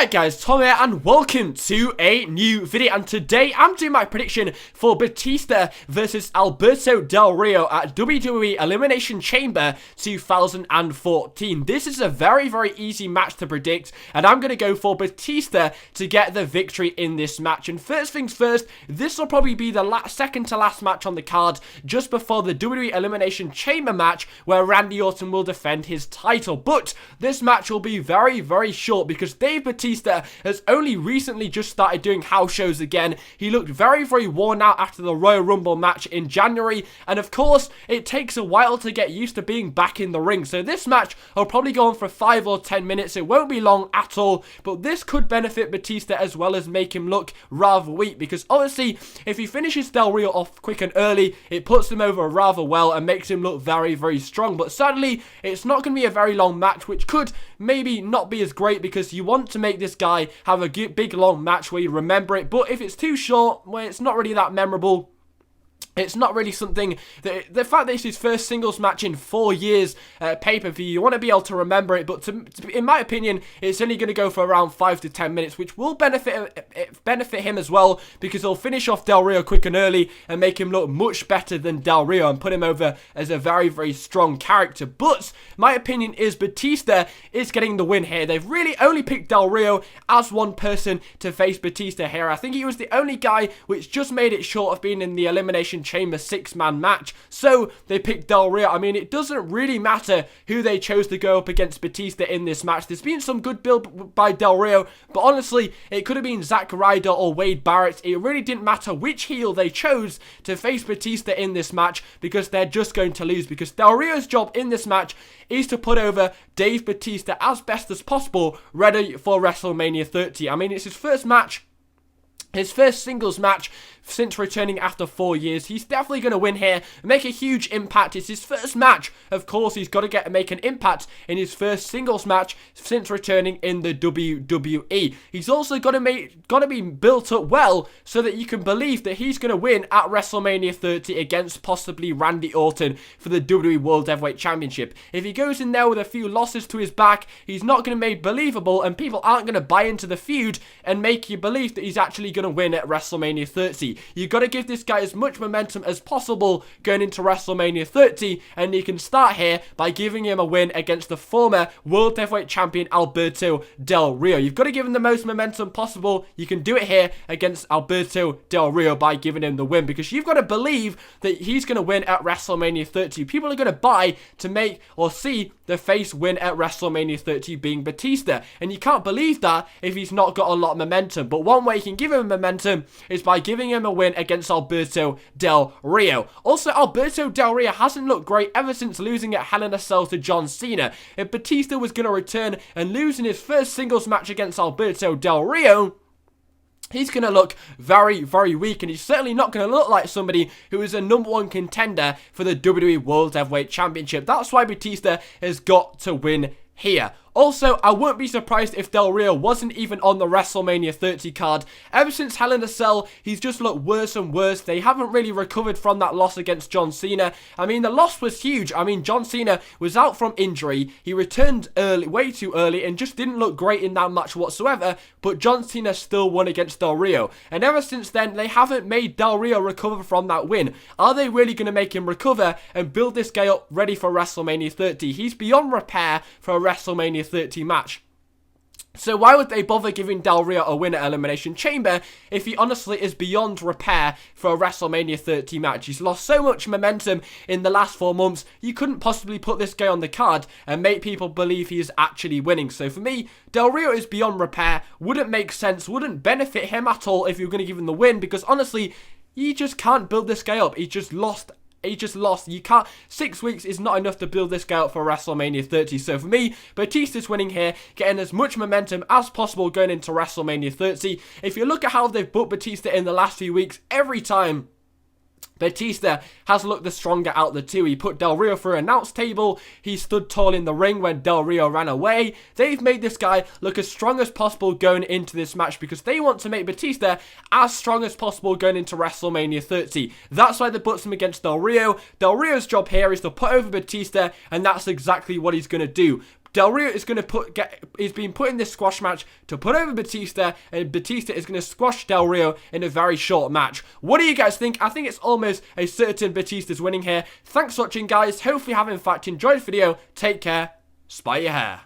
Alright guys, Tom here and welcome to a new video, and today I'm doing my prediction for Batista versus Alberto Del Rio at WWE Elimination Chamber 2014. This is a very easy match to predict, and I'm going to go for Batista to get the victory in this match. And first things first, this will probably be the second to last match on the card, just before the WWE Elimination Chamber match where Randy Orton will defend his title. But this match will be very short because Dave Batista has only recently just started doing house shows again. He looked very worn out after the Royal Rumble match in January, and of course it takes a while to get used to being back in the ring. So this match will probably go on for 5 or 10 minutes. It won't be long at all, but this could benefit Batista as well as make him look rather weak, because obviously if he finishes Del Rio off quick and early, it puts him over rather well and makes him look very strong. But sadly it's not going to be a very long match, which could maybe not be as great, because you want to make this guy have a big long match where you remember it. But if it's too short, well, it's not really that memorable. It's not really something that, the fact that it's his first singles match in 4 years pay-per-view, you want to be able to remember it. But in my opinion, it's only going to go for around 5 to 10 minutes, which will benefit him as well, because he'll finish off Del Rio quick and early and make him look much better than Del Rio and put him over as a very strong character. But my opinion is Batista is getting the win here. They've really only picked Del Rio as one person to face Batista here. I think he was the only guy which just made it short of being in the Elimination Chamber 6-man match, so they picked Del Rio. I mean, it doesn't really matter who they chose to go up against Batista in this match. There's been some good build by Del Rio, but honestly it could have been Zack Ryder or Wade Barrett. It really didn't matter which heel they chose to face Batista in this match, because they're just going to lose, because Del Rio's job in this match is to put over Dave Batista as best as possible, ready for WrestleMania 30. I mean, it's his first match, his first singles match since returning after 4 years. He's definitely going to win here and make a huge impact. It's his first match. Of course, he's got to make an impact in his first singles match since returning in the WWE. He's also got to be built up well so that you can believe that he's going to win at WrestleMania 30 against possibly Randy Orton for the WWE World Heavyweight Championship. If he goes in there with a few losses to his back, he's not going to be believable, and people aren't going to buy into the feud and make you believe that he's actually going to win at WrestleMania 30. You've got to give this guy as much momentum as possible going into WrestleMania 30, and you can start here by giving him a win against the former World Heavyweight Champion Alberto Del Rio. You've got to give him the most momentum possible. You can do it here against Alberto Del Rio by giving him the win, because you've got to believe that he's going to win at WrestleMania 30. People are going to buy to make or see the face win at WrestleMania 30 being Batista, and you can't believe that if he's not got a lot of momentum. But one way you can give him momentum is by giving him a win against Alberto Del Rio. Also, Alberto Del Rio hasn't looked great ever since losing at Hell in a Cell to John Cena. If Batista was going to return and lose in his first singles match against Alberto Del Rio, he's going to look very weak, and he's certainly not going to look like somebody who is a #1 contender for the WWE World Heavyweight Championship. That's why Batista has got to win here. Also, I wouldn't be surprised if Del Rio wasn't even on the WrestleMania 30 card. Ever since Hell in a Cell, he's just looked worse and worse. They haven't really recovered from that loss against John Cena. I mean, the loss was huge. I mean, John Cena was out from injury. He returned early, way too early, and just didn't look great in that match whatsoever. But John Cena still won against Del Rio. And ever since then, they haven't made Del Rio recover from that win. Are they really going to make him recover and build this guy up ready for WrestleMania 30? He's beyond repair for a WrestleMania 30 match. So why would they bother giving Del Rio a win at Elimination Chamber if he honestly is beyond repair for a WrestleMania 30 match? He's lost so much momentum in the last 4 months, you couldn't possibly put this guy on the card and make people believe he is actually winning. So for me, Del Rio is beyond repair, wouldn't make sense, wouldn't benefit him at all if you're going to give him the win, because honestly, you just can't build this guy up. He just lost. You can't. 6 weeks is not enough to build this guy up for WrestleMania 30. So for me, Batista's winning here, getting as much momentum as possible going into WrestleMania 30. If you look at how they've booked Batista in the last few weeks, every time Batista has looked the stronger out of the two. He put Del Rio through an announce table. He stood tall in the ring when Del Rio ran away. They've made this guy look as strong as possible going into this match because they want to make Batista as strong as possible going into WrestleMania 30. That's why they put him against Del Rio. Del Rio's job here is to put over Batista, and that's exactly what he's going to do. Del Rio is going to he's been put in this squash match to put over Batista, and Batista is going to squash Del Rio in a very short match. What do you guys think? I think it's almost a certain Batista's winning here. Thanks for watching, guys. Hopefully you have in fact enjoyed the video. Take care. Spy your hair.